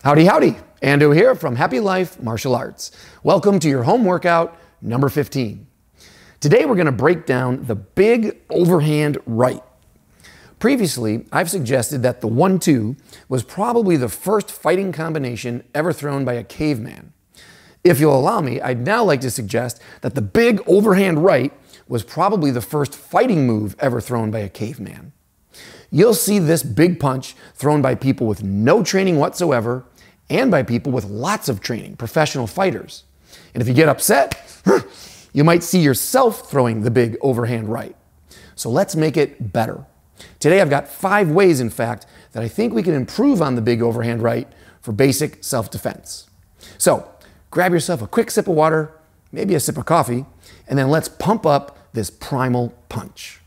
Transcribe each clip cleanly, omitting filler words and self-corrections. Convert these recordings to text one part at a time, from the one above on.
Howdy, howdy. Ando here from Happy Life Martial Arts. Welcome to your home workout number 15. Today we're going to break down the big overhand right. Previously, I've suggested that the 1-2 was probably the first fighting combination ever thrown by a caveman. If you'll allow me, I'd now like to suggest that the big overhand right was probably the first fighting move ever thrown by a caveman. You'll see this big punch thrown by people with no training whatsoever and by people with lots of training, professional fighters. And if you get upset, you might see yourself throwing the big overhand right. So let's make it better. Today I've got 5 ways, in fact, that I think we can improve on the big overhand right for basic self-defense. So grab yourself a quick sip of water, maybe a sip of coffee, and then let's pump up this primal punch.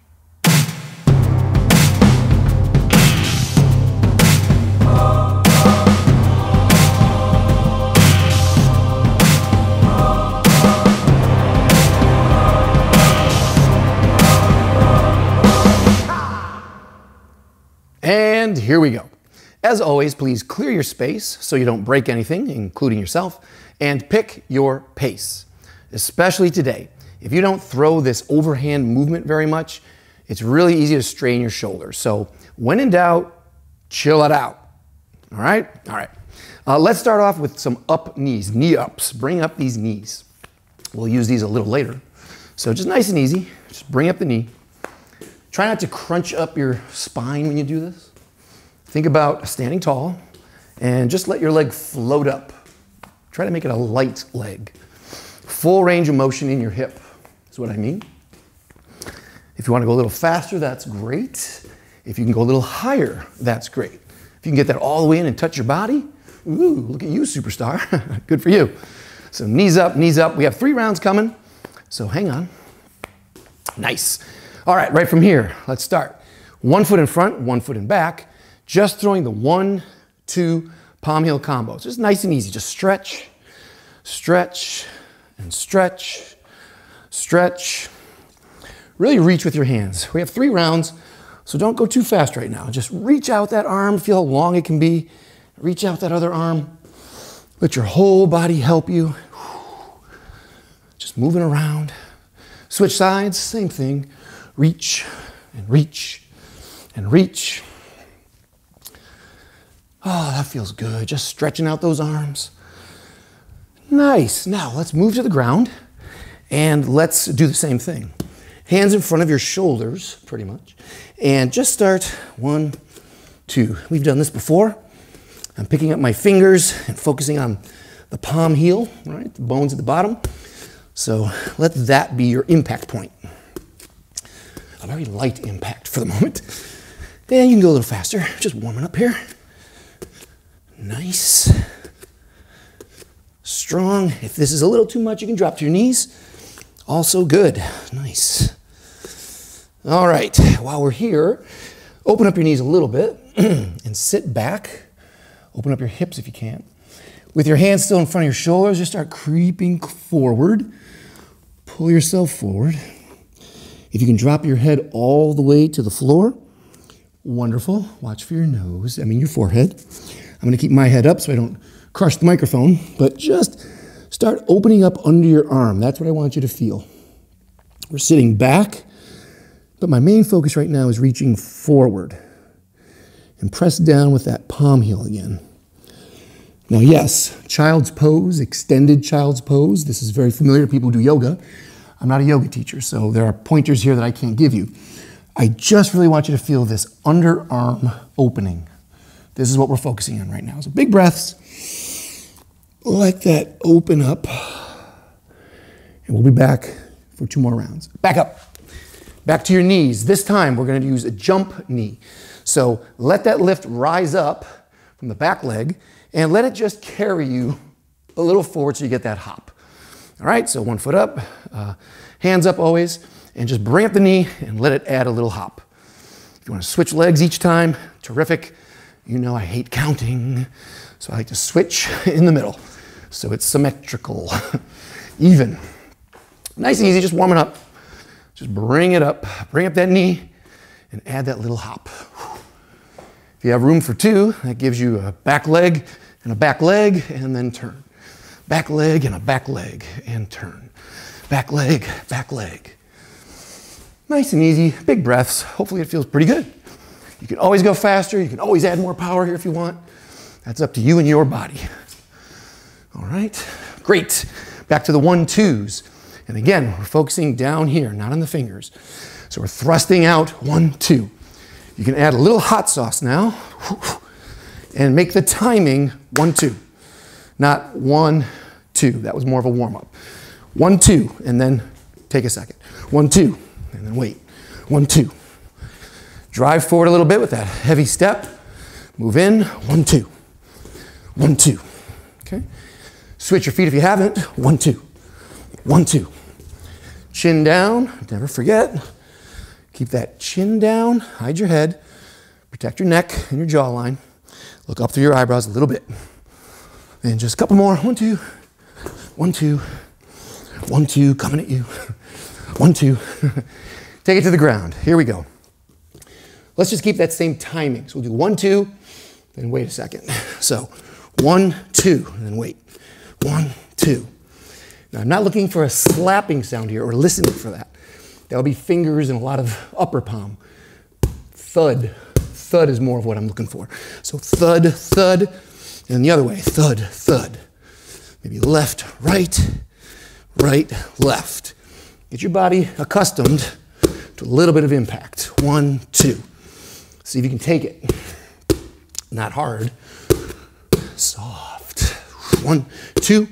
And here we go. As always, please clear your space so you don't break anything, including yourself, and pick your pace. Especially today. If you don't throw this overhand movement very much, it's really easy to strain your shoulders. So when in doubt, chill it out. All right? All right. Let's start off with some up knees, knee ups. Bring up these knees. We'll use these a little later. So just nice and easy. Just bring up the knee. Try not to crunch up your spine when you do this. Think about standing tall and just let your leg float up. Try to make it a light leg. Full range of motion in your hip is what I mean. If you want to go a little faster, that's great. If you can go a little higher, that's great. If you can get that all the way in and touch your body, ooh, look at you, superstar. Good for you. So knees up, knees up. We have 3 rounds coming, so hang on. Nice. All right, right from here, let's start. 1 foot in front, 1 foot in back, just throwing the 1-2 palm heel combos. Just nice and easy, just stretch, stretch, and stretch, stretch. Really reach with your hands. We have 3 rounds, so don't go too fast right now. Just reach out that arm, feel how long it can be. Reach out that other arm. Let your whole body help you. Just moving around. Switch sides, same thing. Reach and reach and reach. Oh, that feels good. Just stretching out those arms. Nice. Now let's move to the ground and let's do the same thing. Hands in front of your shoulders, pretty much. And just start 1, 2. We've done this before. I'm picking up my fingers and focusing on the palm heel, right? The bones at the bottom. So let that be your impact point. A very light impact for the moment. Then you can go a little faster, just warming up here. Nice. Strong. If this is a little too much, you can drop to your knees. Also good. Nice. All right, while we're here, open up your knees a little bit and sit back. Open up your hips if you can. With your hands still in front of your shoulders, just start creeping forward. Pull yourself forward. If you can drop your head all the way to the floor, wonderful. Watch for your nose, your forehead. I'm gonna keep my head up so I don't crush the microphone, but just start opening up under your arm. That's what I want you to feel. We're sitting back, but my main focus right now is reaching forward. And press down with that palm heel again. Now yes, child's pose, extended child's pose. This is very familiar to people who do yoga. I'm not a yoga teacher, so there are pointers here that I can't give you. I just really want you to feel this underarm opening. This is what we're focusing on right now. So big breaths. Let that open up. And we'll be back for 2 more rounds. Back up. Back to your knees. This time we're going to use a jump knee. So let that lift rise up from the back leg and let it just carry you a little forward so you get that hop. All right, so 1 foot up, hands up always, and just bring up the knee and let it add a little hop. If you want to switch legs each time, terrific. You know I hate counting, so I like to switch in the middle. So it's symmetrical, even. Nice and easy, just warming up. Just bring up that knee, and add that little hop. If you have room for 2, that gives you a back leg and a back leg, and then turn. Back leg and a back leg, and turn. Back leg, back leg. Nice and easy, big breaths. Hopefully it feels pretty good. You can always go faster. You can always add more power here if you want. That's up to you and your body. All right, great. Back to the 1-2s. And again, we're focusing down here, not on the fingers. So we're thrusting out 1-2. You can add a little hot sauce now and make the timing 1-2, not 1-2. That was more of a warm-up. 1-2, and then take a second. 1-2. And then wait, 1-2. Drive forward a little bit with that heavy step. Move in, 1-2. 1-2, okay? Switch your feet if you haven't, 1-2. 1-2. Chin down, never forget. Keep that chin down, hide your head, protect your neck and your jawline. Look up through your eyebrows a little bit. And just a couple more, 1-2. 1-2. 1-2, coming at you. 1-2. Take it to the ground. Here we go. Let's just keep that same timing. So we'll do 1-2, then wait a second. So 1-2, and then wait. 1-2. Now I'm not looking for a slapping sound here or listening for that. That'll be fingers and a lot of upper palm. Thud. Thud is more of what I'm looking for. So thud, thud, and the other way. Thud, thud. Maybe left, right, right, left. Get your body accustomed to a little bit of impact. 1-2. See if you can take it. Not hard. Soft. 1-2.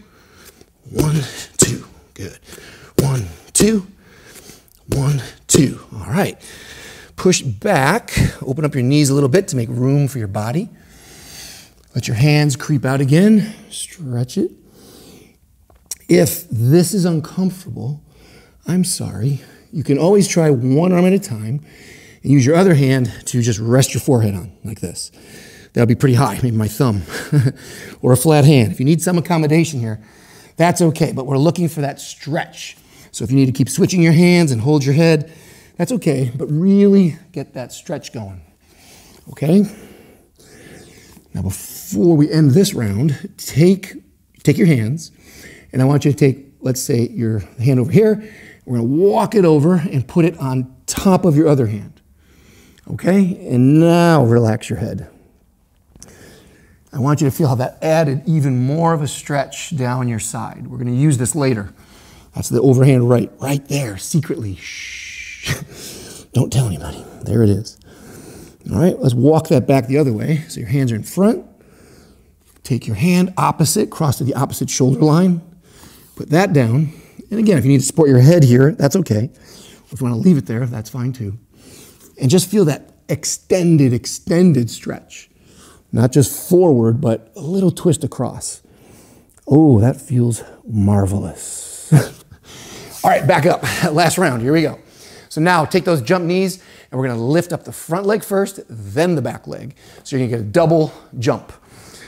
1-2. Good. 1-2. 1-2. All right. Push back. Open up your knees a little bit to make room for your body. Let your hands creep out again. Stretch it. If this is uncomfortable, I'm sorry. You can always try one arm at a time and use your other hand to just rest your forehead on, like this. That'll be pretty high, maybe my thumb, or a flat hand. If you need some accommodation here, that's okay, but we're looking for that stretch. So if you need to keep switching your hands and hold your head, that's okay, but really get that stretch going, okay? Now before we end this round, take your hands, and I want you to take, let's say, your hand over here. We're gonna walk it over and put it on top of your other hand, okay? And now relax your head. I want you to feel how that added even more of a stretch down your side. We're gonna use this later. That's the overhand right there, secretly. Shh. Don't tell anybody. There it is. All right, let's walk that back the other way. So your hands are in front. Take your hand opposite, cross to the opposite shoulder line. Put that down. And again, if you need to support your head here, that's okay. If you want to leave it there, that's fine too. And just feel that extended stretch. Not just forward, but a little twist across. Oh, that feels marvelous. All right, back up. Last round, here we go. So now take those jump knees and we're gonna lift up the front leg first, then the back leg. So you're gonna get a double jump.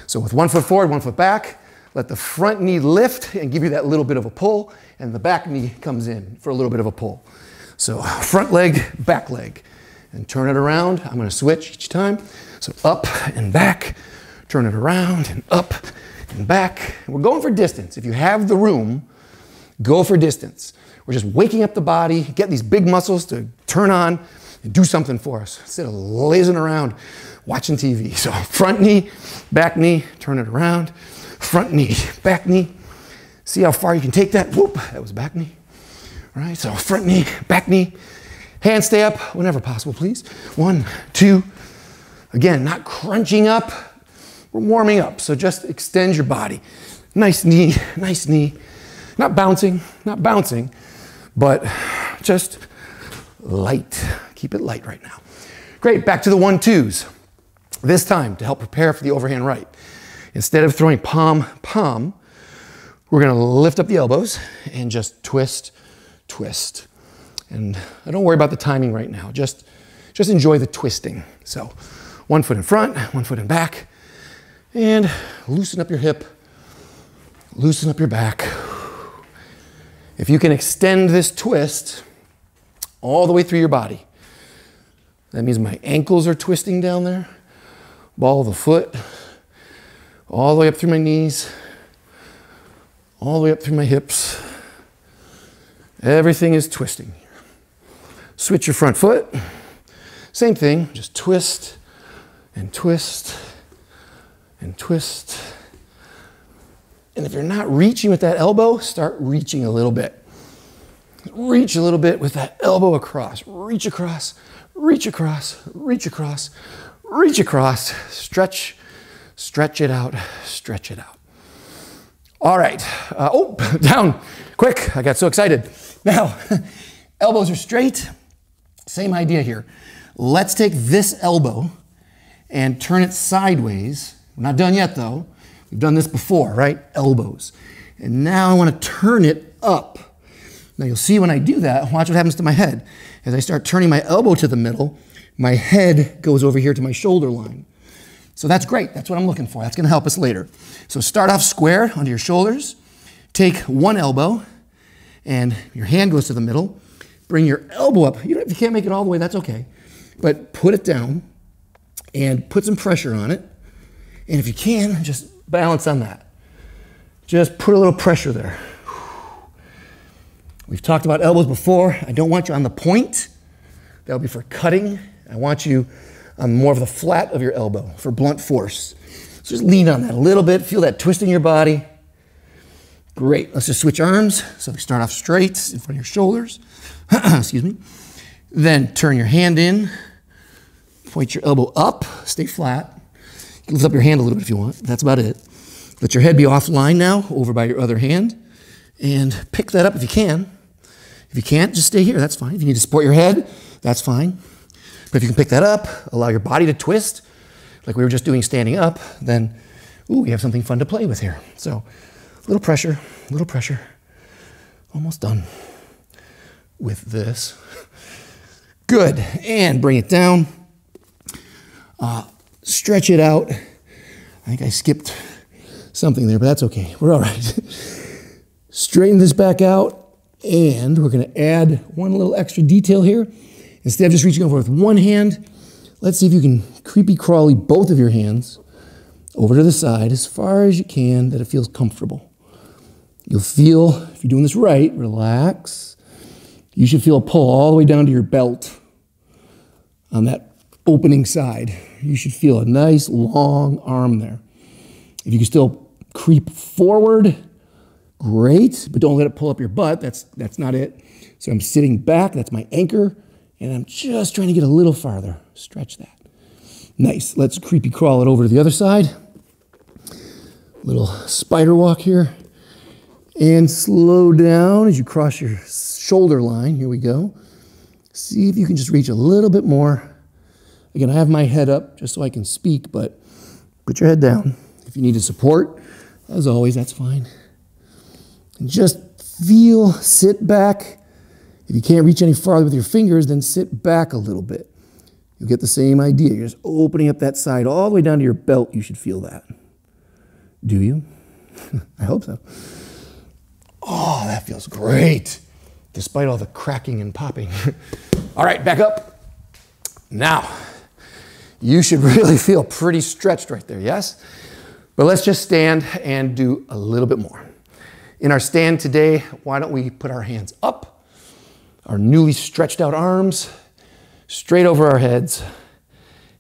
So with 1 foot forward, 1 foot back, let the front knee lift and give you that little bit of a pull, and the back knee comes in for a little bit of a pull. So front leg, back leg, and turn it around. I'm gonna switch each time. So up and back, turn it around and up and back. And we're going for distance. If you have the room, go for distance. We're just waking up the body, get these big muscles to turn on and do something for us instead of lazing around watching TV. So front knee, turn it around. Front knee, back knee. See how far you can take that? Whoop, that was back knee. All right, so front knee, back knee. Hands stay up whenever possible, please. 1, 2. Again, not crunching up. We're warming up, so just extend your body. Nice knee, nice knee. Not bouncing, but just light. Keep it light right now. Great, back to the 1-2s. This time, to help prepare for the overhand right. Instead of throwing palm, palm, we're gonna lift up the elbows and just twist, twist. And I don't worry about the timing right now. Just enjoy the twisting. So 1 foot in front, 1 foot in back, and loosen up your hip, loosen up your back. If you can extend this twist all the way through your body, that means my ankles are twisting down there, ball of the foot, all the way up through my knees, all the way up through my hips. Everything is twisting. Switch your front foot. Same thing, just twist and twist and twist. And if you're not reaching with that elbow, start reaching a little bit. Reach a little bit with that elbow across. Reach across, reach across, reach across, reach across. Stretch, stretch it out, stretch it out. All right. Oh, down, quick. I got so excited. Now, elbows are straight. Same idea here. Let's take this elbow and turn it sideways. We're not done yet though. We've done this before, right? Elbows. And now I want to turn it up. Now you'll see when I do that, watch what happens to my head. As I start turning my elbow to the middle, my head goes over here to my shoulder line. So that's great. That's what I'm looking for. That's going to help us later. So start off square onto your shoulders. Take one elbow and your hand goes to the middle. Bring your elbow up. If you can't make it all the way, that's okay. But put it down and put some pressure on it. And if you can, just balance on that. Just put a little pressure there. We've talked about elbows before. I don't want you on the point. That'll be for cutting. I want you on more of the flat of your elbow for blunt force. So just lean on that a little bit. Feel that twist in your body. Great. Let's just switch arms. So we start off straight in front of your shoulders. Excuse me. Then turn your hand in. Point your elbow up. Stay flat. You can lift up your hand a little bit if you want. That's about it. Let your head be offline now, over by your other hand. And pick that up if you can. If you can't, just stay here. That's fine. If you need to support your head, that's fine. But if you can pick that up, allow your body to twist, like we were just doing standing up, then, ooh, we have something fun to play with here. So, a little pressure, almost done with this. Good, and bring it down. Stretch it out. I think I skipped something there, but that's okay. We're all right. Straighten this back out, and we're going to add one little extra detail here. Instead of just reaching over with one hand, let's see if you can creepy crawly both of your hands over to the side as far as you can that it feels comfortable. You'll feel, if you're doing this right, relax. You should feel a pull all the way down to your belt on that opening side. You should feel a nice long arm there. If you can still creep forward, great, but don't let it pull up your butt. That's not it. So I'm sitting back, that's my anchor, and I'm just trying to get a little farther. Stretch that. Nice. Let's creepy crawl it over to the other side. Little spider walk here. And slow down as you cross your shoulder line. Here we go. See if you can just reach a little bit more. Again, I have my head up just so I can speak, but put your head down. If you need to support, as always, that's fine. And just feel, sit back. If you can't reach any farther with your fingers, then sit back a little bit. You'll get the same idea. You're just opening up that side all the way down to your belt. You should feel that. Do you? I hope so. Oh, that feels great, despite all the cracking and popping. All right, back up. Now, you should really feel pretty stretched right there, yes? But let's just stand and do a little bit more. In our stand today, why don't we put our hands up, our newly stretched out arms, straight over our heads,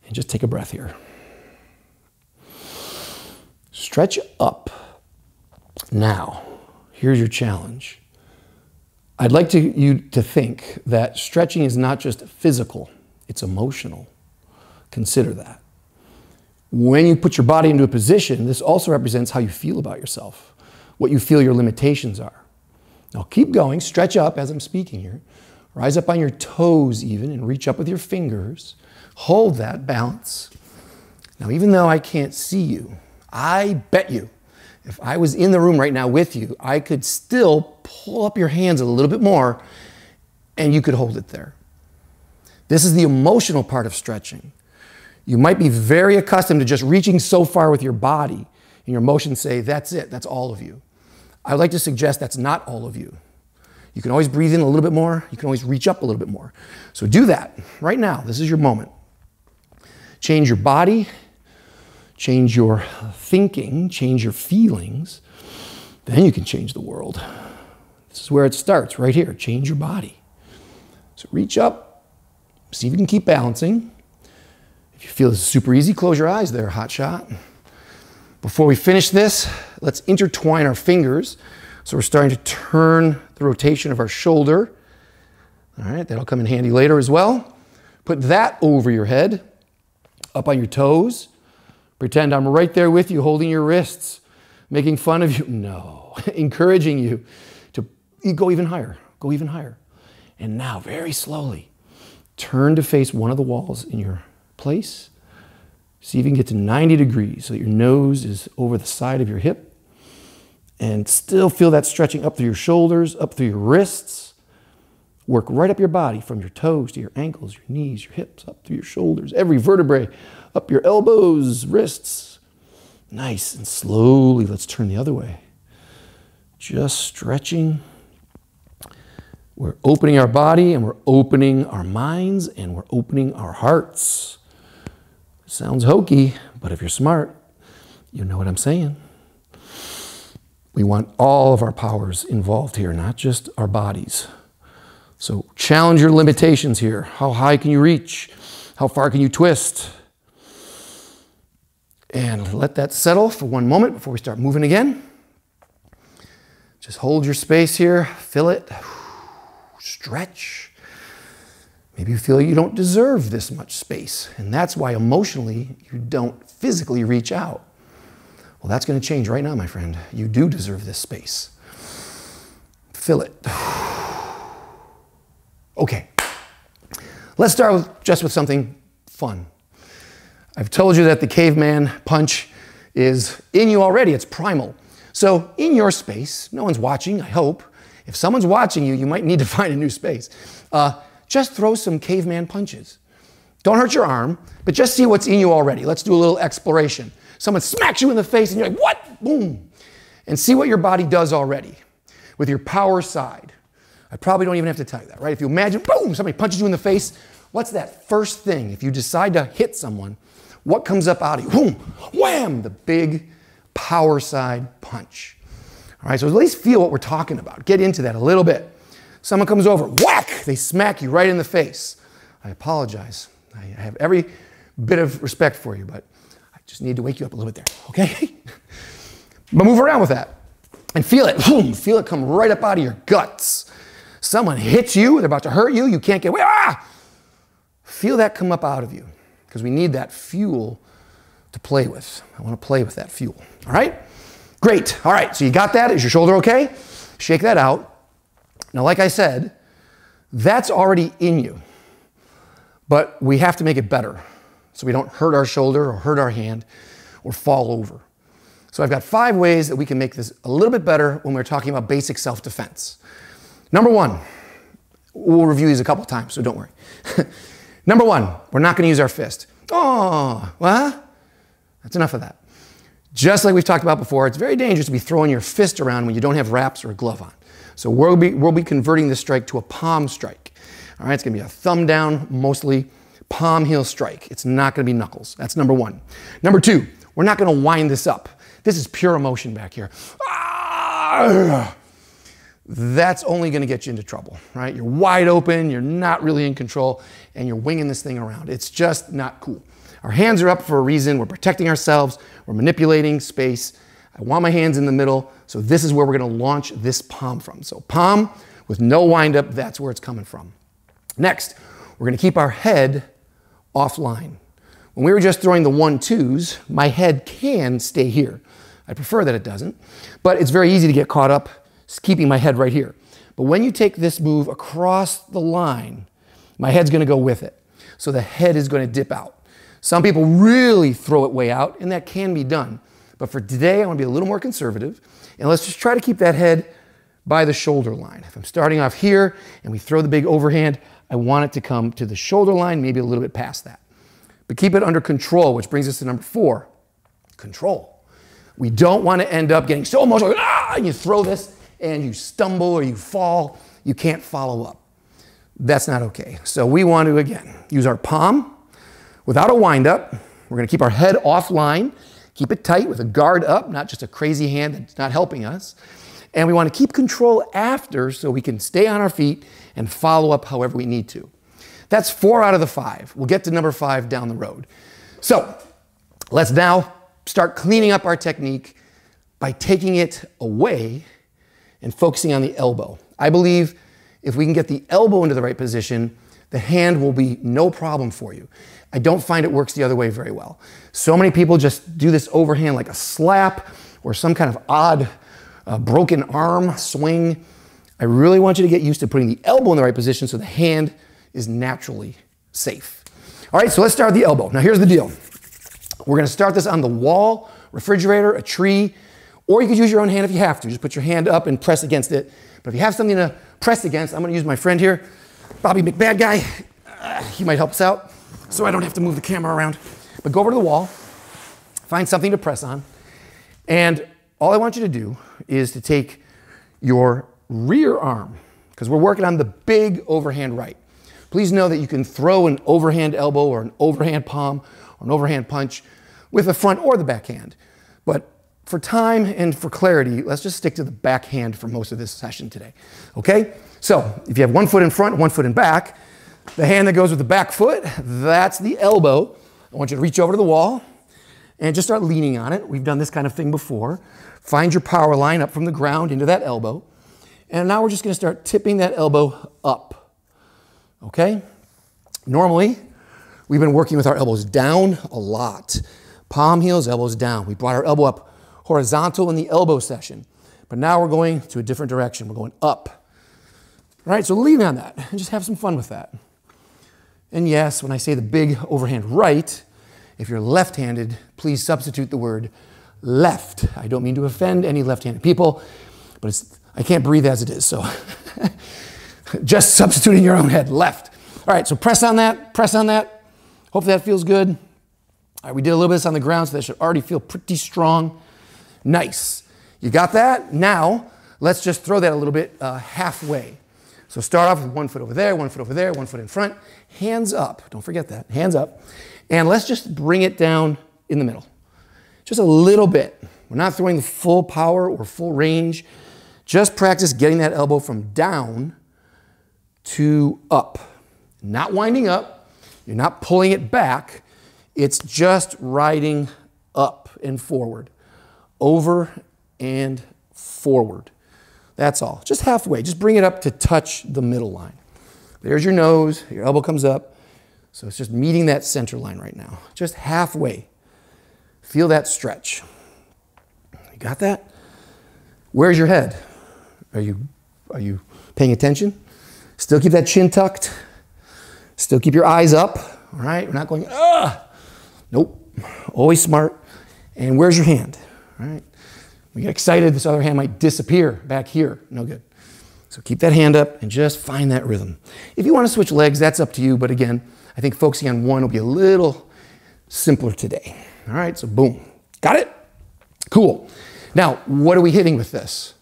and just take a breath here. Stretch up. Now, here's your challenge. I'd like you to think that stretching is not just physical, it's emotional. Consider that. When you put your body into a position, this also represents how you feel about yourself, what you feel your limitations are. Now keep going, stretch up as I'm speaking here. Rise up on your toes even and reach up with your fingers. Hold that balance. Now even though I can't see you, I bet you, if I was in the room right now with you, I could still pull up your hands a little bit more and you could hold it there. This is the emotional part of stretching. You might be very accustomed to just reaching so far with your body and your emotions say, that's it, that's all of you. I'd like to suggest that's not all of you. You can always breathe in a little bit more. You can always reach up a little bit more. So do that right now. This is your moment. Change your body. change your thinking, change your feelings, then you can change the world. This is where it starts, right here. Change your body. So reach up, see if you can keep balancing. If you feel this is super easy, close your eyes there, hot shot. Before we finish this, let's intertwine our fingers. So we're starting to turn the rotation of our shoulder. All right, that'll come in handy later as well. Put that over your head, up on your toes. Pretend I'm right there with you, holding your wrists, making fun of you. No, encouraging you to go even higher, go even higher. And now, very slowly, turn to face one of the walls in your place. See if you can get to 90 degrees so that your nose is over the side of your hip. And still feel that stretching up through your shoulders, up through your wrists. Work right up your body from your toes to your ankles, your knees, your hips, up through your shoulders, every vertebrae, up your elbows, wrists. Nice. And slowly, let's turn the other way. Just stretching. We're opening our body and we're opening our minds and we're opening our hearts. Sounds hokey, but if you're smart, you know what I'm saying. We want all of our powers involved here, not just our bodies. So challenge your limitations here. How high can you reach? How far can you twist? And let that settle for one moment before we start moving again. Just hold your space here, fill it, stretch. Maybe you feel you don't deserve this much space, and that's why emotionally you don't physically reach out. Well, that's going to change right now, my friend. You do deserve this space. Fill it. Okay. Let's start just with something fun. I've told you that the caveman punch is in you already. It's primal. So in your space, no one's watching, I hope. If someone's watching you, you might need to find a new space. Just throw some caveman punches. Don't hurt your arm, but just see what's in you already. Let's do a little exploration. Someone smacks you in the face and you're like, what? Boom. And see what your body does already with your power side. I probably don't even have to tell you that, right? If you imagine, boom, somebody punches you in the face, what's that first thing? If you decide to hit someone, what comes up out of you? Boom, wham, the big power side punch. All right, so at least feel what we're talking about. Get into that a little bit. Someone comes over, whack, they smack you right in the face. I apologize. I have every bit of respect for you, but I just need to wake you up a little bit there, okay? But move around with that and feel it. Boom, feel it come right up out of your guts. Someone hits you, they're about to hurt you, you can't get away. Ah! Feel that come up out of you because we need that fuel to play with. I want to play with that fuel, all right? Great, all right, so you got that? Is your shoulder okay? Shake that out. Now, like I said, that's already in you, but we have to make it better so we don't hurt our shoulder or hurt our hand or fall over. So I've got 5 ways that we can make this a little bit better when we're talking about basic self-defense. Number 1, we'll review these a couple times, so don't worry. Number 1, we're not going to use our fist. Oh, what? That's enough of that. Just like we've talked about before, it's very dangerous to be throwing your fist around when you don't have wraps or a glove on. So we'll be converting this strike to a palm strike. All right, it's going to be a thumb down, mostly palm heel strike. It's not going to be knuckles. That's number 1. Number 2, we're not going to wind this up. This is pure emotion back here. Ah! That's only going to get you into trouble, right? You're wide open, you're not really in control, and you're winging this thing around. It's just not cool. Our hands are up for a reason. We're protecting ourselves. We're manipulating space. I want my hands in the middle, so this is where we're going to launch this palm from. So palm with no wind up, that's where it's coming from. Next, we're going to keep our head offline. When we were just throwing the 1-2s, my head can stay here. I prefer that it doesn't, but it's very easy to get caught up keeping my head right here. But when you take this move across the line, my head's going to go with it. So the head is going to dip out. Some people really throw it way out, and that can be done. But for today, I want to be a little more conservative, and let's just try to keep that head by the shoulder line. If I'm starting off here and we throw the big overhand, I want it to come to the shoulder line, maybe a little bit past that. But keep it under control, which brings us to number 4, control. We don't want to end up getting so emotional, and you throw this and you stumble or you fall, you can't follow up. That's not okay. So we want to, again, use our palm without a wind up, We're going to keep our head offline, keep it tight with a guard up, not just a crazy hand that's not helping us. And we want to keep control after so we can stay on our feet and follow up however we need to. That's 4 out of the 5. We'll get to number 5 down the road. So let's now start cleaning up our technique by taking it away and focusing on the elbow. I believe if we can get the elbow into the right position, the hand will be no problem for you. I don't find it works the other way very well. So many people just do this overhand like a slap or some kind of odd broken arm swing. I really want you to get used to putting the elbow in the right position so the hand is naturally safe. All right, so let's start with the elbow. Now here's the deal. We're gonna start this on the wall, refrigerator, a tree, or you could use your own hand if you have to. Just put your hand up and press against it. But if you have something to press against, I'm gonna use my friend here, Bobby McBad Guy. He might help us out so I don't have to move the camera around. But go over to the wall, find something to press on, and all I want you to do is to take your rear arm, because we're working on the big overhand right. Please know that you can throw an overhand elbow or an overhand palm or an overhand punch with the front or the back hand. But for time and for clarity, let's just stick to the back hand for most of this session today, okay? So if you have one foot in front, one foot in back, the hand that goes with the back foot, that's the elbow. I want you to reach over to the wall and just start leaning on it. We've done this kind of thing before. Find your power line up from the ground into that elbow. And now we're just gonna start tipping that elbow up, okay? Normally, we've been working with our elbows down a lot. Palm heels, elbows down. We brought our elbow up horizontal in the elbow session. But now we're going to a different direction. We're going up. All right, so lean on that and just have some fun with that. And yes, when I say the big overhand right, if you're left-handed, please substitute the word left. I don't mean to offend any left-handed people, but I can't breathe as it is, so just substitute in your own head, left. All right, so press on that, press on that. Hopefully that feels good. All right, we did a little bit of this on the ground, so that should already feel pretty strong. Nice. You got that? Now, let's just throw that a little bit halfway. So start off with one foot over there, one foot over there, one foot in front, hands up. Don't forget that, hands up. And let's just bring it down in the middle. Just a little bit. We're not throwing the full power or full range. Just practice getting that elbow from down to up. Not winding up. You're not pulling it back. It's just riding up and forward. Over and forward. That's all. Just halfway. Just bring it up to touch the middle line. There's your nose. Your elbow comes up. So it's just meeting that center line right now. Just halfway. Feel that stretch. You got that? Where's your head? Are you paying attention? Still keep that chin tucked. Still keep your eyes up. All right? We're not going, nope. Always smart. And where's your hand? All right? We get excited, this other hand might disappear back here. No good. So keep that hand up and just find that rhythm. If you want to switch legs, that's up to you. But again, I think focusing on one will be a little simpler today. All right, so boom. Got it? Cool. Now, what are we hitting with this?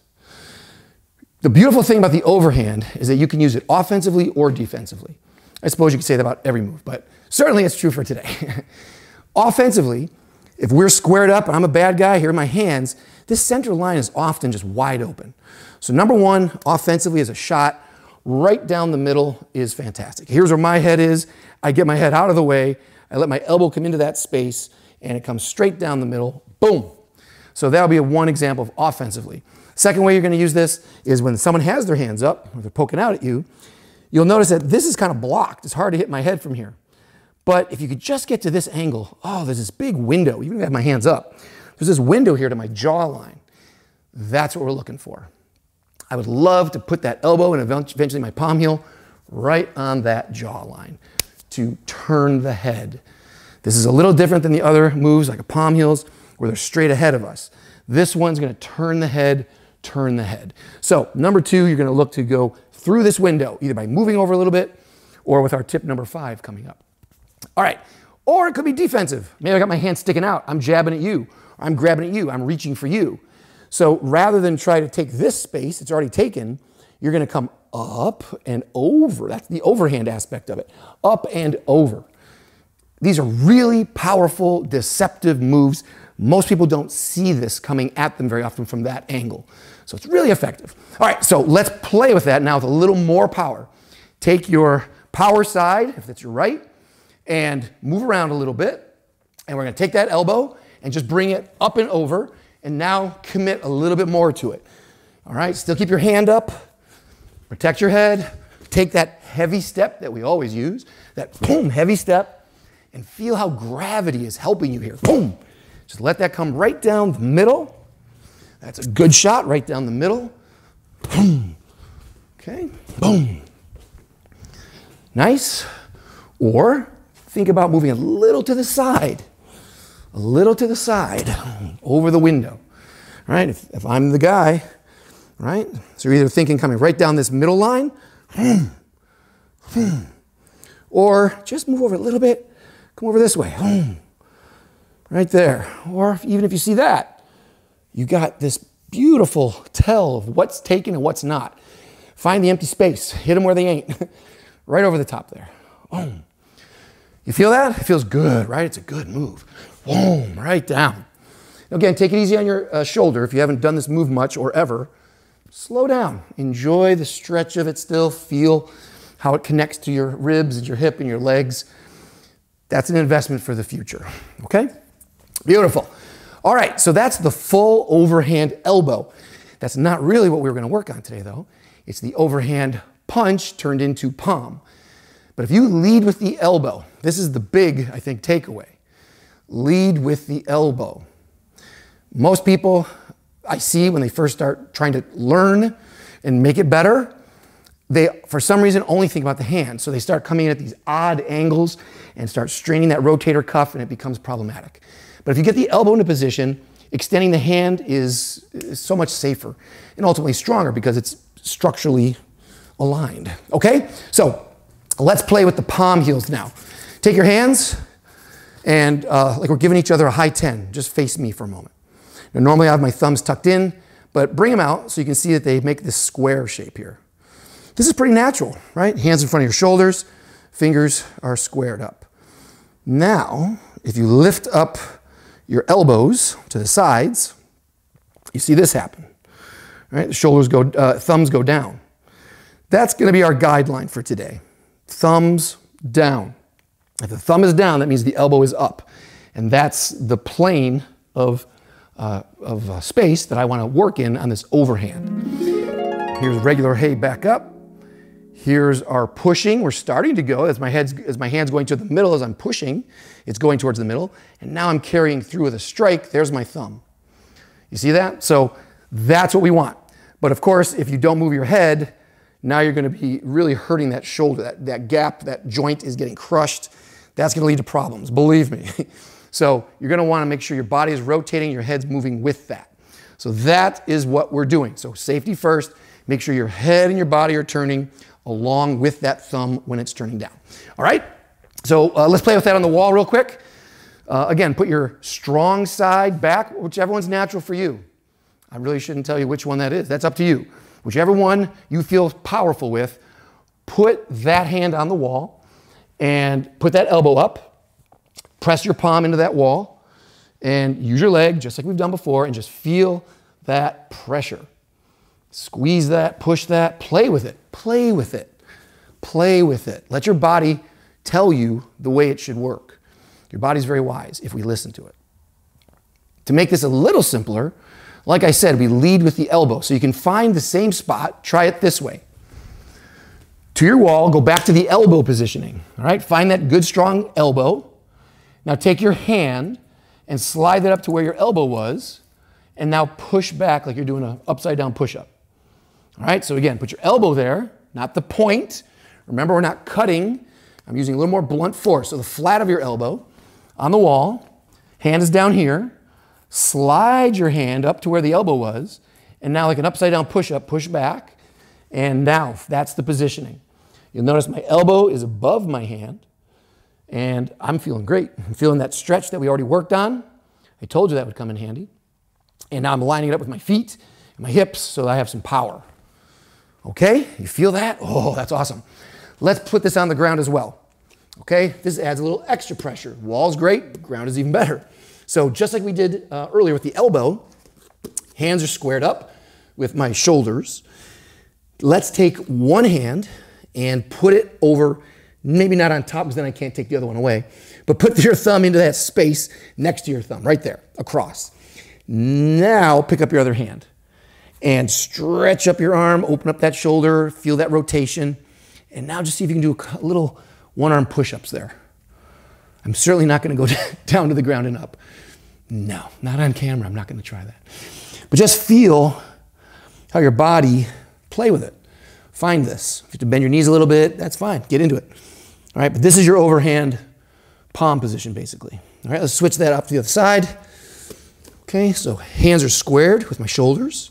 The beautiful thing about the overhand is that you can use it offensively or defensively. I suppose you could say that about every move, but certainly it's true for today. Offensively, if we're squared up and I'm a bad guy, here are my hands, this center line is often just wide open. So number one, offensively is a shot. Right down the middle is fantastic. Here's where my head is. I get my head out of the way. I let my elbow come into that space and it comes straight down the middle. Boom. So that'll be one example of offensively. Second way you're going to use this is when someone has their hands up or they're poking out at you, you'll notice that this is kind of blocked. It's hard to hit my head from here. But if you could just get to this angle, oh, there's this big window. Even if I have my hands up, there's this window here to my jawline. That's what we're looking for. I would love to put that elbow and eventually my palm heel right on that jawline to turn the head. This is a little different than the other moves like a palm heels where they're straight ahead of us. This one's going to turn the head, turn the head. So number two, you're going to look to go through this window either by moving over a little bit or with our tip number 5 coming up. All right, or it could be defensive. Maybe I got my hand sticking out. I'm jabbing at you. Or I'm grabbing at you. I'm reaching for you. So rather than try to take this space, it's already taken, you're going to come up and over. That's the overhand aspect of it. Up and over. These are really powerful, deceptive moves. Most people don't see this coming at them very often from that angle. So it's really effective. All right, so let's play with that now with a little more power. Take your power side, if that's your right, and move around a little bit. And we're gonna take that elbow and just bring it up and over, and now commit a little bit more to it. All right, still keep your hand up, protect your head, take that heavy step that we always use, that boom, heavy step, and feel how gravity is helping you here. Boom. Just let that come right down the middle. That's a good shot, right down the middle. Boom. Okay, boom. Nice. Or think about moving a little to the side. A little to the side, over the window. All right, if I'm the guy, right? So you're either thinking coming right down this middle line, or just move over a little bit, come over this way, right there. Or even if you see that, you got this beautiful tell of what's taken and what's not. Find the empty space, hit them where they ain't, right over the top there. Boom. You feel that? It feels good, right? It's a good move. Boom, right down. Again, take it easy on your shoulder if you haven't done this move much or ever. Slow down. Enjoy the stretch of it still. Feel how it connects to your ribs and your hip and your legs. That's an investment for the future, okay? Beautiful. All right, so that's the full overhand elbow. That's not really what we were gonna work on today though. It's the overhand punch turned into palm. But if you lead with the elbow, this is the big, I think, takeaway. Lead with the elbow. Most people I see when they first start trying to learn and make it better, they, for some reason, only think about the hand. So they start coming in at these odd angles and start straining that rotator cuff, and it becomes problematic. But if you get the elbow into position, extending the hand is so much safer and ultimately stronger because it's structurally aligned. Okay? So let's play with the palm heels now. Take your hands and like we're giving each other a high 10. Just face me for a moment. Now, normally I have my thumbs tucked in, but bring them out so you can see that they make this square shape here. This is pretty natural, right? Hands in front of your shoulders, fingers are squared up. Now, if you lift up your elbows to the sides, you see this happen, right? The shoulders go, thumbs go down. That's gonna be our guideline for today. Thumbs down. If the thumb is down, that means the elbow is up. And that's the plane of space that I want to work in on this overhand. Here's regular hey back up. Here's our pushing. We're starting to go as my hand's going to the middle as I'm pushing. It's going towards the middle. And now I'm carrying through with a strike. There's my thumb. You see that? So that's what we want. But of course, if you don't move your head, now you're going to be really hurting that shoulder. That gap, that joint is getting crushed. That's going to lead to problems, believe me. So you're going to want to make sure your body is rotating, your head's moving with that. So that is what we're doing. So safety first, make sure your head and your body are turning along with that thumb when it's turning down. All right? So let's play with that on the wall real quick. Again, put your strong side back, whichever one's natural for you. I really shouldn't tell you which one that is. That's up to you. Whichever one you feel powerful with, put that hand on the wall and put that elbow up, press your palm into that wall, and use your leg, just like we've done before, and just feel that pressure. Squeeze that, push that, play with it, play with it, play with it. Let your body tell you the way it should work. Your body's very wise if we listen to it. To make this a little simpler, like I said, we lead with the elbow. So you can find the same spot, try it this way. To your wall, go back to the elbow positioning, all right? Find that good strong elbow. Now take your hand and slide that up to where your elbow was, and now push back like you're doing an upside down push-up. All right, so again, put your elbow there, not the point. Remember, we're not cutting. I'm using a little more blunt force. So the flat of your elbow on the wall, hand is down here, slide your hand up to where the elbow was, and now like an upside down push-up, push back, and now that's the positioning. You'll notice my elbow is above my hand, and I'm feeling great. I'm feeling that stretch that we already worked on. I told you that would come in handy. And now I'm lining it up with my feet and my hips so that I have some power. Okay, you feel that? Oh, that's awesome. Let's put this on the ground as well. Okay, this adds a little extra pressure. Wall's great, ground is even better. So just like we did earlier with the elbow, hands are squared up with my shoulders. Let's take one hand and put it over, maybe not on top because then I can't take the other one away, but put your thumb into that space next to your thumb, right there, across. Now pick up your other hand and stretch up your arm, open up that shoulder, feel that rotation, and now just see if you can do a little one-arm push-ups there. I'm certainly not going to go down to the ground and up. No, not on camera. I'm not going to try that. But just feel how your body, play with it. Find this. If you have to bend your knees a little bit, that's fine. Get into it. All right, but this is your overhand palm position, basically. All right, let's switch that up to the other side. Okay, so hands are squared with my shoulders.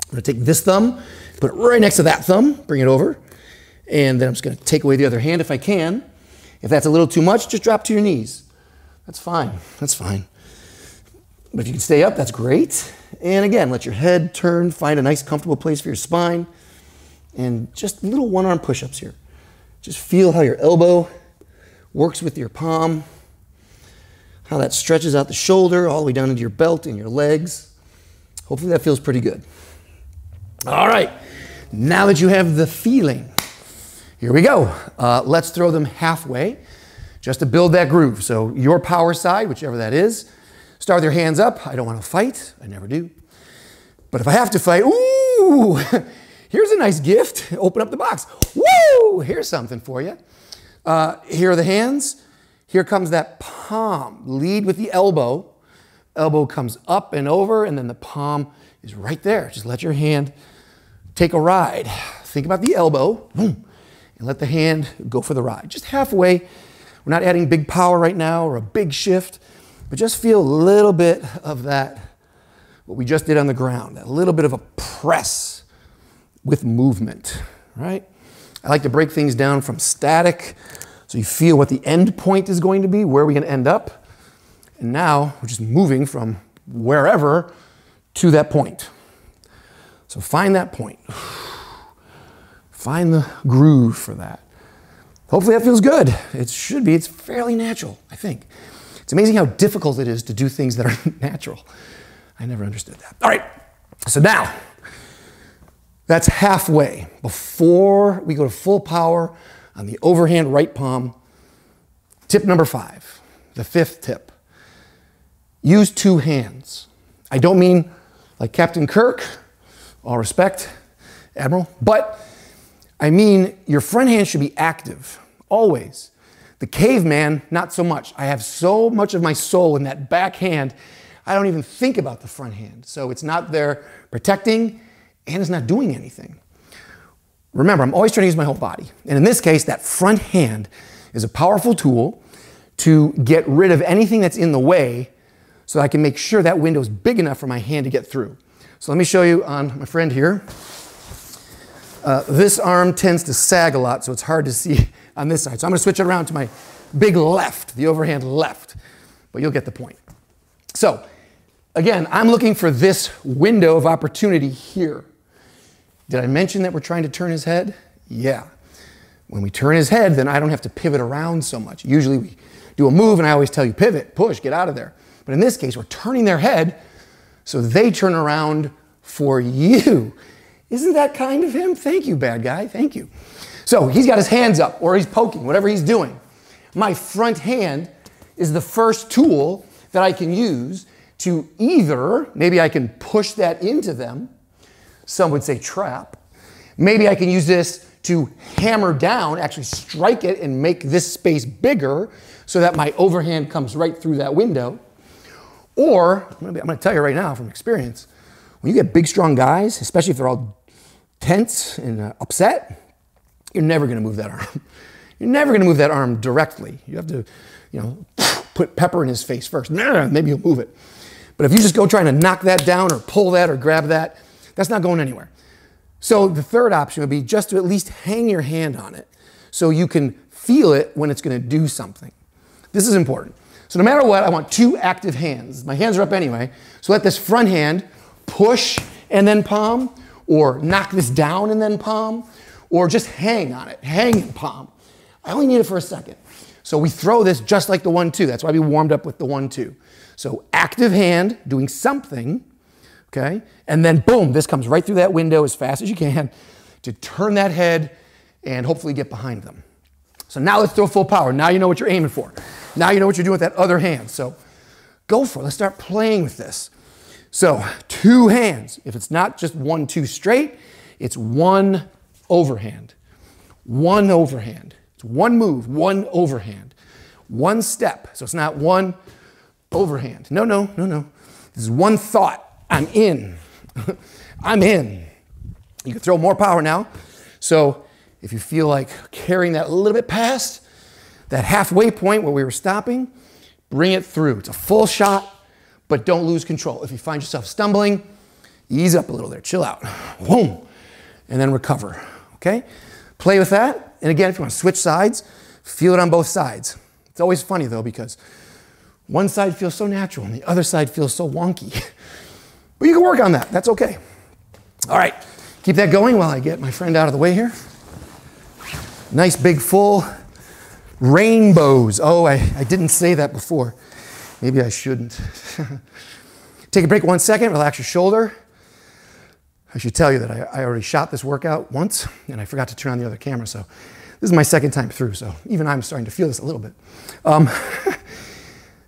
I'm going to take this thumb, put it right next to that thumb, bring it over, and then I'm just going to take away the other hand if I can. If that's a little too much, just drop to your knees. That's fine. That's fine. But if you can stay up, that's great. And again, let your head turn, find a nice comfortable place for your spine, and just little one-arm push-ups here. Just feel how your elbow works with your palm, how that stretches out the shoulder all the way down into your belt and your legs. Hopefully that feels pretty good. All right, now that you have the feeling, here we go. Let's throw them halfway just to build that groove. So your power side, whichever that is, start with your hands up. I don't want to fight. I never do. But if I have to fight, ooh, here's a nice gift. Open up the box. Woo! Here's something for you. Here are the hands. Here comes that palm. Lead with the elbow. Elbow comes up and over, and then the palm is right there. Just let your hand take a ride. Think about the elbow, boom, and let the hand go for the ride. Just halfway. We're not adding big power right now or a big shift, but just feel a little bit of that, what we just did on the ground, that little bit of a press with movement, right? I like to break things down from static so you feel what the end point is going to be, where we're going to end up. And now we're just moving from wherever to that point. So find that point. Find the groove for that. Hopefully that feels good. It should be. It's fairly natural, I think. It's amazing how difficult it is to do things that are natural. I never understood that. All right, so now that's halfway. Before we go to full power on the overhand right palm, tip number 5, the 5th tip. Use 2 hands. I don't mean like Captain Kirk, all respect, Admiral, but I mean your front hand should be active, always. The caveman, not so much. I have so much of my soul in that back hand, I don't even think about the front hand. So it's not there protecting and it's not doing anything. Remember, I'm always trying to use my whole body. And in this case, that front hand is a powerful tool to get rid of anything that's in the way so I can make sure that window is big enough for my hand to get through. So let me show you on my friend here. This arm tends to sag a lot, so it's hard to see on this side. So I'm going to switch it around to my big left, the overhand left, but you'll get the point. So again, I'm looking for this window of opportunity here. Did I mention that we're trying to turn his head? Yeah. When we turn his head, then I don't have to pivot around so much. Usually we do a move and I always tell you pivot, push, get out of there. But in this case, we're turning their head so they turn around for you. Isn't that kind of him? Thank you, bad guy. Thank you. So he's got his hands up or he's poking, whatever he's doing. My front hand is the first tool that I can use to either, maybe I can push that into them. Some would say trap. Maybe I can use this to hammer down, actually strike it and make this space bigger so that my overhand comes right through that window. Or, I'm going to tell you right now from experience, when you get big, strong guys, especially if they're all tense and upset, you're never going to move that arm. You're never going to move that arm directly. You have to, put pepper in his face first. Maybe he'll move it. But if you just go trying to knock that down or pull that or grab that, that's not going anywhere. So the third option would be just to at least hang your hand on it so you can feel it when it's going to do something. This is important. So no matter what, I want 2 active hands. My hands are up anyway. So let this front hand push and then palm, or knock this down and then palm, or just hang on it, hang and palm. I only need it for a second. So we throw this just like the 1-2. That's why we warmed up with the 1-2. So active hand doing something, okay? And then boom, this comes right through that window as fast as you can to turn that head and hopefully get behind them. So now let's throw full power. Now you know what you're aiming for. Now you know what you're doing with that other hand. So go for it. Let's start playing with this. So 2 hands. If it's not just 1-2 straight, it's 1 overhand. 1 overhand. It's 1 move, 1 overhand. 1 step. So it's not 1 overhand. No, no, no, no. This is 1 thought. I'm in. I'm in. You can throw more power now. So if you feel like carrying that a little bit past that halfway point where we were stopping, bring it through. It's a full shot, but don't lose control. If you find yourself stumbling, ease up a little there. Chill out. Boom. And then recover. Okay? Play with that. And again, if you want to switch sides, feel it on both sides. It's always funny though, because one side feels so natural and the other side feels so wonky. But you can work on that. That's okay. All right. Keep that going while I get my friend out of the way here. Nice big full rainbows. Oh, I didn't say that before. Maybe I shouldn't. Take a break 1 second, relax your shoulder. I should tell you that I already shot this workout once and I forgot to turn on the other camera, so this is my second time through, so even I'm starting to feel this a little bit.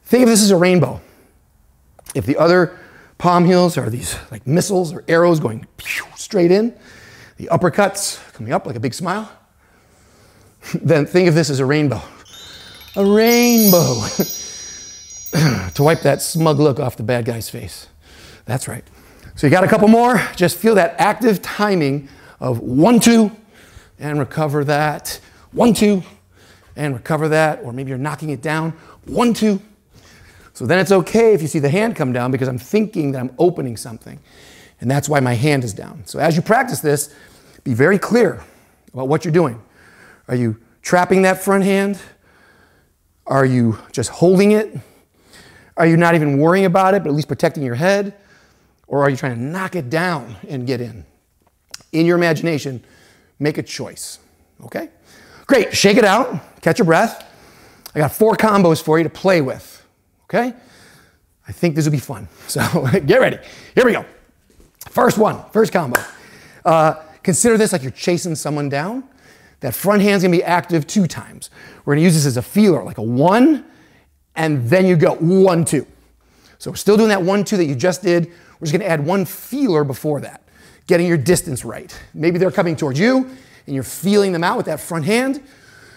Think of this as a rainbow. If the other palm heels are these like missiles or arrows going straight in, the uppercuts coming up like a big smile, then think of this as a rainbow. A rainbow. To wipe that smug look off the bad guy's face. That's right. So you got a couple more. Just feel that active timing of 1-2 and recover that. 1-2 and recover that. Or maybe you're knocking it down. 1-2. So then it's okay if you see the hand come down because I'm thinking that I'm opening something. And that's why my hand is down. So as you practice this, be very clear about what you're doing. Are you trapping that front hand? Are you just holding it? Are you not even worrying about it, but at least protecting your head? Or are you trying to knock it down and get in? In your imagination, make a choice, okay? Great, shake it out, catch your breath. I got 4 combos for you to play with, okay? I think this will be fun, so get ready. Here we go. First one, first combo. Consider this like you're chasing someone down. That front hand's gonna be active 2 times. We're gonna use this as a feeler, like a 1, and then you go 1-2. So we're still doing that 1-2 that you just did. We're just gonna add 1 feeler before that, getting your distance right. Maybe they're coming towards you and you're feeling them out with that front hand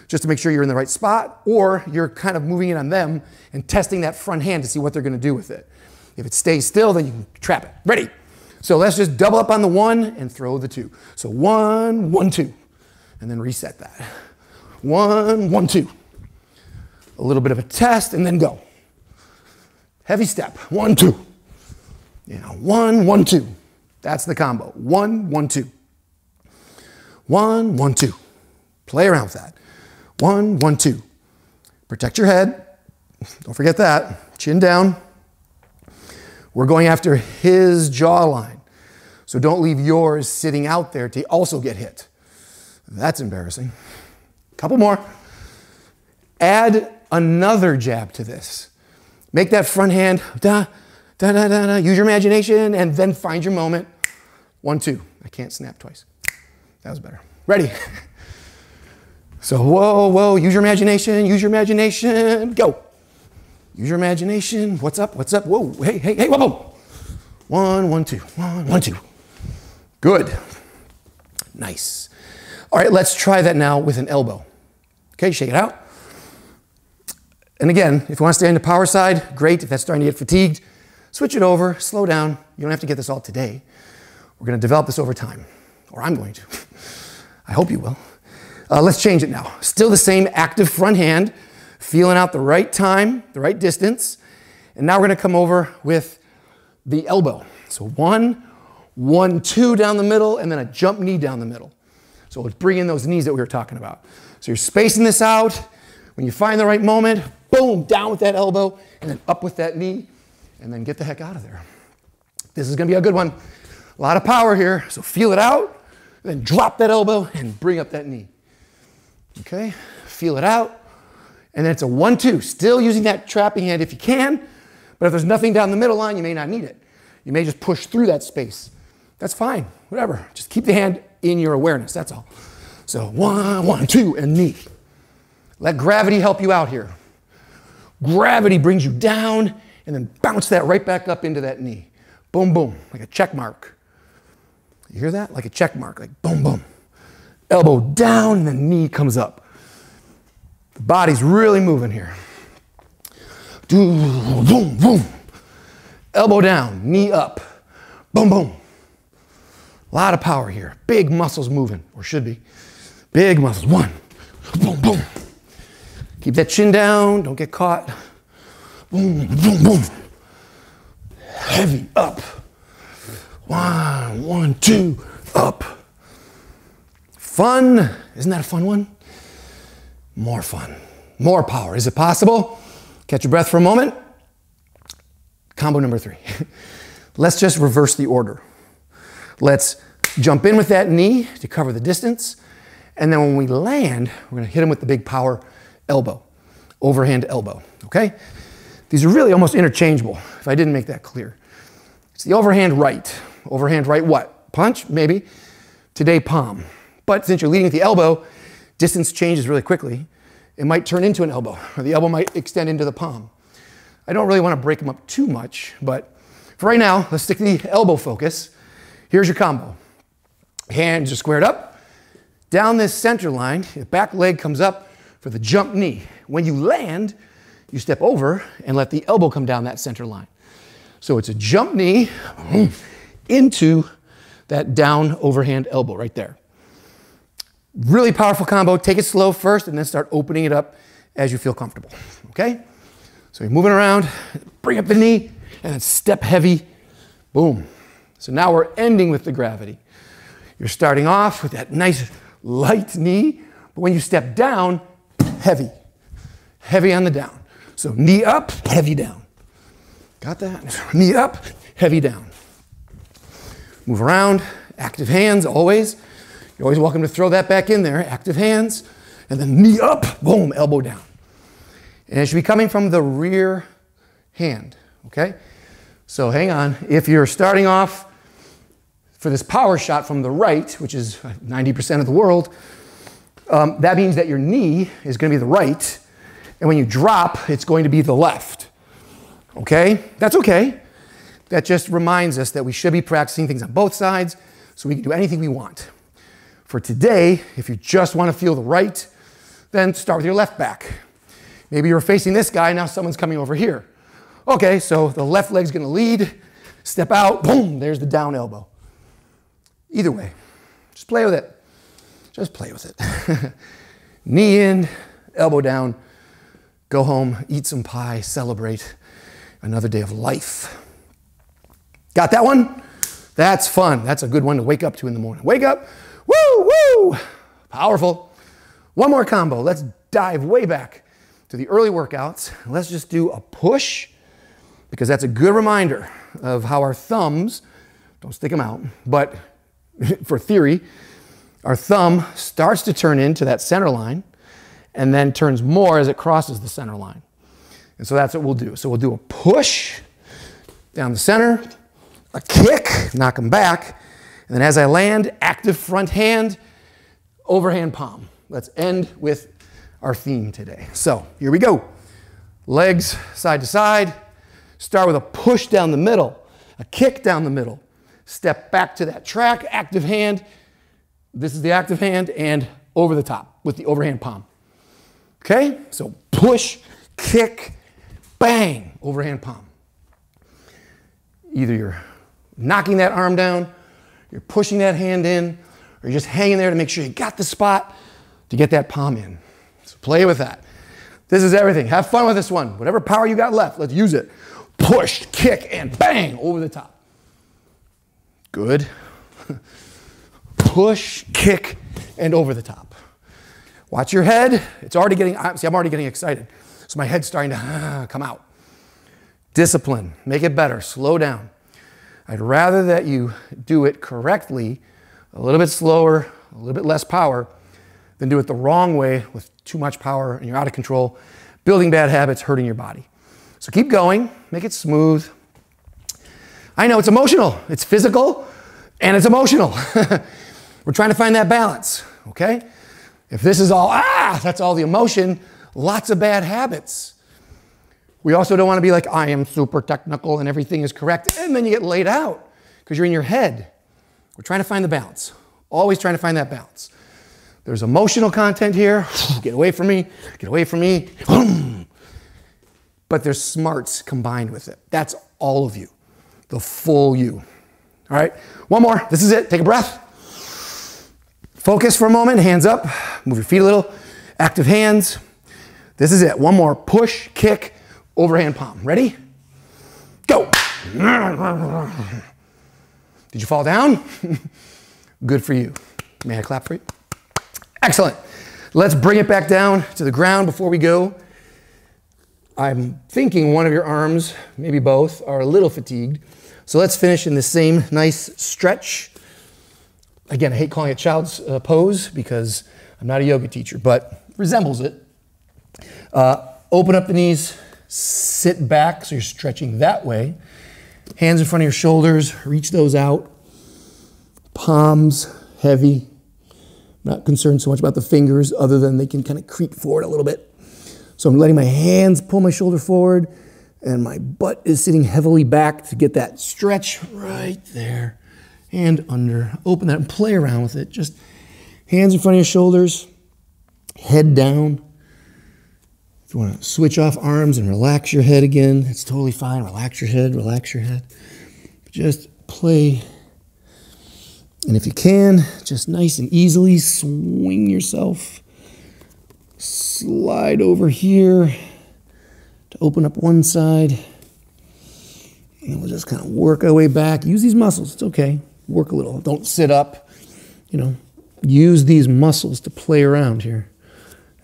just to make sure you're in the right spot, or you're kind of moving it on them and testing that front hand to see what they're gonna do with it. If it stays still, then you can trap it. Ready? So let's just double up on the 1 and throw the 2. So 1, 1, 2, and then reset that. 1, 1, 2. A little bit of a test and then go. Heavy step, 1, 2. You know, 1, 1, 2. That's the combo. 1, 1, 2. 1, 1, 2. Play around with that. 1, 1, 2. Protect your head. Don't forget that. Chin down. We're going after his jawline. So don't leave yours sitting out there to also get hit. That's embarrassing. Couple more. Add another jab to this. Make that front hand, da, da, da, da, da. Use your imagination and then find your moment. 1, 2. I can't snap twice. That was better. Ready? So whoa, whoa, use your imagination, go. Use your imagination. What's up? What's up? Whoa, hey, hey, hey, whoa, whoa. 1, 1, 2. 1, 1, 2. Good. Nice. All right, let's try that now with an elbow. Okay, shake it out. And again, if you want to stay on the power side, great. If that's starting to get fatigued, switch it over, slow down. You don't have to get this all today. We're going to develop this over time, or I'm going to. I hope you will. Let's change it now. Still the same active front hand, feeling out the right time, the right distance. And now we're going to come over with the elbow. So 1, 1, 2 down the middle, and then a jump knee down the middle. So let's bring in those knees that we were talking about. So you're spacing this out. When you find the right moment, boom, down with that elbow, and then up with that knee, and then get the heck out of there. This is going to be a good one. A lot of power here, so feel it out, then drop that elbow and bring up that knee. Okay, feel it out, And then it's a 1-2, still using that trapping hand if you can, but if there's nothing down the middle line, you may not need it. You may just push through that space. That's fine, whatever. Just keep the hand in your awareness, that's all. So 1, 1, 2, and knee. Let gravity help you out here. Gravity brings you down and then bounce that right back up into that knee. Boom, boom, like a check mark. You hear that? Like a check mark, like boom, boom. Elbow down and the knee comes up. The body's really moving here. Boom, boom, boom. Elbow down, knee up. Boom, boom. A lot of power here. Big muscles moving, or should be. Big muscles. 1, boom, boom. Keep that chin down, don't get caught. Boom, boom, boom. Heavy up. 1, 1, 2, up. Fun. Isn't that a fun one? More fun. More power. Is it possible? Catch your breath for a moment. Combo number 3. Let's just reverse the order. Let's jump in with that knee to cover the distance. And then when we land, we're going to hit him with the big power elbow. Overhand elbow. Okay? These are really almost interchangeable, if I didn't make that clear. It's the overhand right. Overhand right what? Punch? Maybe. Today, palm. But since you're leading with the elbow, distance changes really quickly. It might turn into an elbow, or the elbow might extend into the palm. I don't really want to break them up too much, but for right now, let's stick to the elbow focus. Here's your combo. Hands are squared up. Down this center line, the back leg comes up for the jump knee. When you land, you step over and let the elbow come down that center line. So it's a jump knee into that down overhand elbow right there. Really powerful combo. Take it slow first and then start opening it up as you feel comfortable, okay? So you're moving around, bring up the knee, and then step heavy, boom. So now we're ending with the gravity. You're starting off with that nice light knee, but when you step down, heavy. Heavy on the down. So knee up, heavy down. Got that? Knee up, heavy down. Move around, active hands always. You're always welcome to throw that back in there, active hands, and then knee up, boom, elbow down. And it should be coming from the rear hand, okay? So hang on, if you're starting off for this power shot from the right, which is 90% of the world, that means that your knee is gonna be the right, and when you drop, it's going to be the left, okay? That's okay. That just reminds us that we should be practicing things on both sides so we can do anything we want. For today, if you just want to feel the right, then start with your left back. Maybe you're facing this guy, now someone's coming over here. Okay, so the left leg's gonna lead, step out, boom, there's the down elbow. Either way, just play with it. Just play with it. Knee in, elbow down, go home, eat some pie, celebrate another day of life. Got that one? That's fun. That's a good one to wake up to in the morning. Wake up. Woo, woo! Powerful. One more combo. Let's dive way back to the early workouts. Let's just do a push, because that's a good reminder of how our thumbs, don't stick them out, but for theory, our thumb starts to turn into that center line and then turns more as it crosses the center line. And so that's what we'll do. So we'll do a push down the center, a kick, knock them back, and then as I land, active front hand, overhand palm. Let's end with our theme today. So here we go. Legs side to side. Start with a push down the middle, a kick down the middle. Step back to that track, active hand. This is the active hand, and over the top with the overhand palm. Okay? So push, kick, bang, overhand palm. Either you're knocking that arm down, you're pushing that hand in, or you're just hanging there to make sure you got the spot to get that palm in. So play with that. This is everything. Have fun with this one. Whatever power you got left, let's use it. Push, kick, and bang, over the top. Good. Push, kick, and over the top. Watch your head. It's already getting, see, I'm already getting excited. So my head's starting to come out. Discipline. Make it better. Slow down. I'd rather that you do it correctly, a little bit slower, a little bit less power, than do it the wrong way with too much power and you're out of control. building bad habits, hurting your body. So keep going, make it smooth. I know it's emotional, it's physical, and it's emotional. We're trying to find that balance, okay? If this is all, that's all the emotion, lots of bad habits. We also don't want to be like, I am super technical and everything is correct, and then you get laid out because you're in your head. We're trying to find the balance, always trying to find that balance. There's emotional content here, get away from me, get away from me. But there's smarts combined with it. That's all of you, the full you. All right, one more, this is it, take a breath. Focus for a moment, hands up, move your feet a little, active hands. This is it, one more, push, kick, overhand palm. Ready? Go. Did you fall down? Good for you. May I clap for you? Excellent. Let's bring it back down to the ground before we go. I'm thinking one of your arms, maybe both, are a little fatigued. So let's finish in the same nice stretch. Again, I hate calling it child's pose because I'm not a yoga teacher, but resembles it. Open up the knees, sit back so you're stretching that way. Hands in front of your shoulders, reach those out. Palms heavy. Not concerned so much about the fingers other than they can kind of creep forward a little bit. So I'm letting my hands pull my shoulder forward and my butt is sitting heavily back to get that stretch right there and under. Open that and play around with it. Just hands in front of your shoulders, head down. If you want to switch off arms and relax your head again, it's totally fine. Relax your head, relax your head. Just play. And if you can, just nice and easily swing yourself. Slide over here to open up one side. And we'll just kind of work our way back. Use these muscles, it's okay. Work a little, don't sit up. You know, use these muscles to play around here.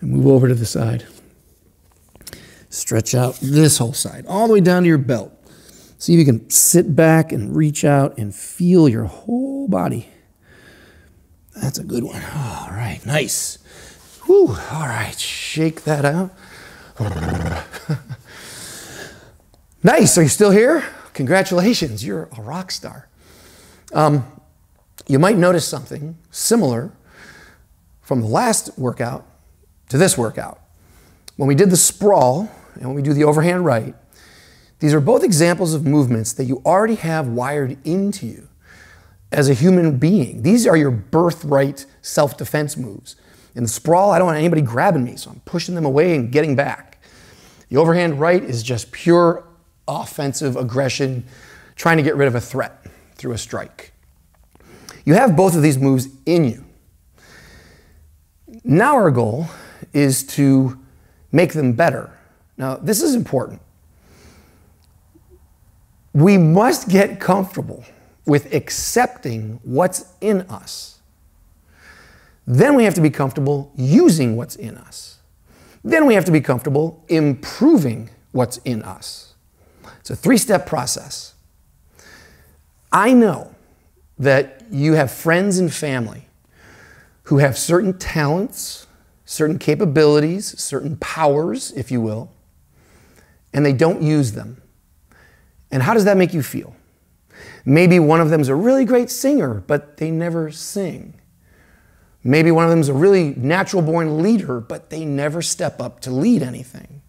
And move over to the side. Stretch out this whole side, all the way down to your belt. See if you can sit back and reach out and feel your whole body. That's a good one. All right, nice. Whew, all right, shake that out. Nice, are you still here? Congratulations, you're a rock star. You might notice something similar from the last workout to this workout. When we did the sprawl and when we do the overhand right, these are both examples of movements that you already have wired into you as a human being. These are your birthright self-defense moves. In the sprawl, I don't want anybody grabbing me, so I'm pushing them away and getting back. The overhand right is just pure offensive aggression, trying to get rid of a threat through a strike. You have both of these moves in you. Now our goal is to make them better. Now, this is important. We must get comfortable with accepting what's in us. Then we have to be comfortable using what's in us. Then we have to be comfortable improving what's in us. It's a three-step process. I know that you have friends and family who have certain talents, certain capabilities, certain powers, if you will, and they don't use them. And how does that make you feel? Maybe one of them is a really great singer, but they never sing. Maybe one of them is a really natural-born leader, but they never step up to lead anything.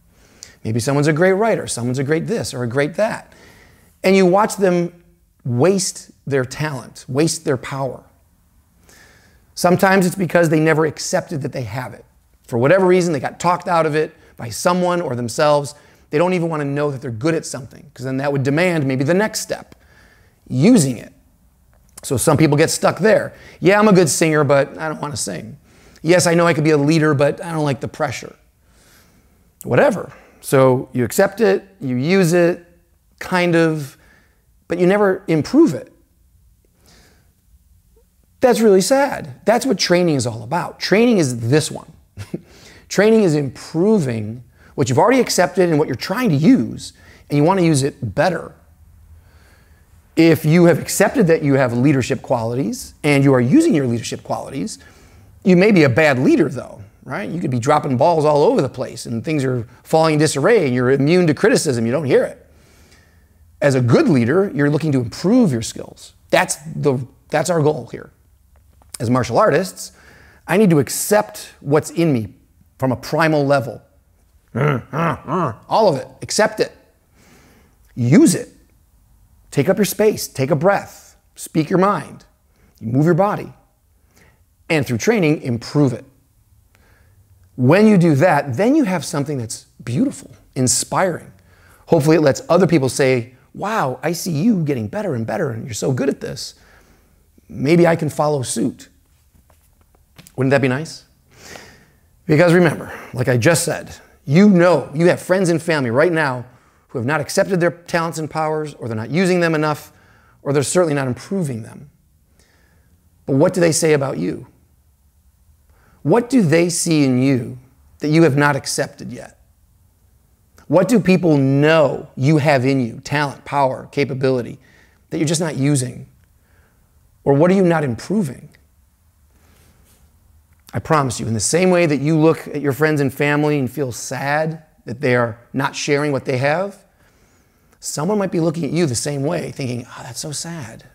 Maybe someone's a great writer, someone's a great this or a great that. And you watch them waste their talent, waste their power. Sometimes it's because they never accepted that they have it. For whatever reason, they got talked out of it by someone or themselves. They don't even want to know that they're good at something, because then that would demand maybe the next step, using it. So some people get stuck there. Yeah, I'm a good singer, but I don't want to sing. Yes, I know I could be a leader, but I don't like the pressure. Whatever. So you accept it, you use it, kind of, but you never improve it. That's really sad. That's what training is all about. Training is this one. Training is improving what you've already accepted and what you're trying to use, and you want to use it better. If you have accepted that you have leadership qualities and you are using your leadership qualities, you may be a bad leader though, right? You could be dropping balls all over the place and things are falling in disarray and you're immune to criticism. You don't hear it. As a good leader, you're looking to improve your skills. That's our goal here. As martial artists, I need to accept what's in me from a primal level. All of it. Accept it. Use it. Take up your space. Take a breath. Speak your mind. You move your body. And through training, improve it. When you do that, then you have something that's beautiful, inspiring. Hopefully it lets other people say, wow, I see you getting better and better and you're so good at this. Maybe I can follow suit. Wouldn't that be nice? Because remember, like I just said, you know you have friends and family right now who have not accepted their talents and powers, or they're not using them enough, or they're certainly not improving them. But what do they say about you? What do they see in you that you have not accepted yet? What do people know you have in you, talent, power, capability, that you're just not using? Or what are you not improving? I promise you, in the same way that you look at your friends and family and feel sad that they are not sharing what they have, someone might be looking at you the same way, thinking, oh, that's so sad.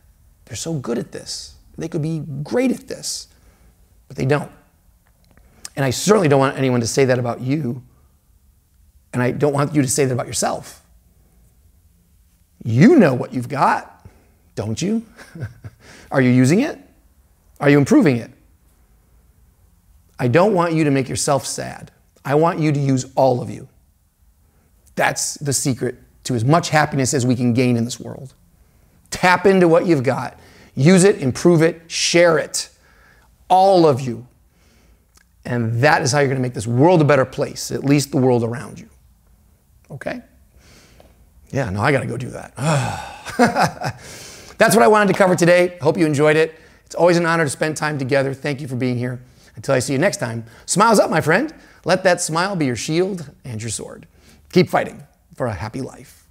They're so good at this. They could be great at this, but they don't. And I certainly don't want anyone to say that about you, and I don't want you to say that about yourself. You know what you've got, don't you? Are you using it? Are you improving it? I don't want you to make yourself sad. I want you to use all of you. That's the secret to as much happiness as we can gain in this world. Tap into what you've got. Use it, improve it, share it. All of you. And that is how you're going to make this world a better place, at least the world around you. Okay? Yeah, no, I got to go do that. That's what I wanted to cover today. Hope you enjoyed it. It's always an honor to spend time together. Thank you for being here. Until I see you next time, smiles up, my friend. Let that smile be your shield and your sword. Keep fighting for a happy life.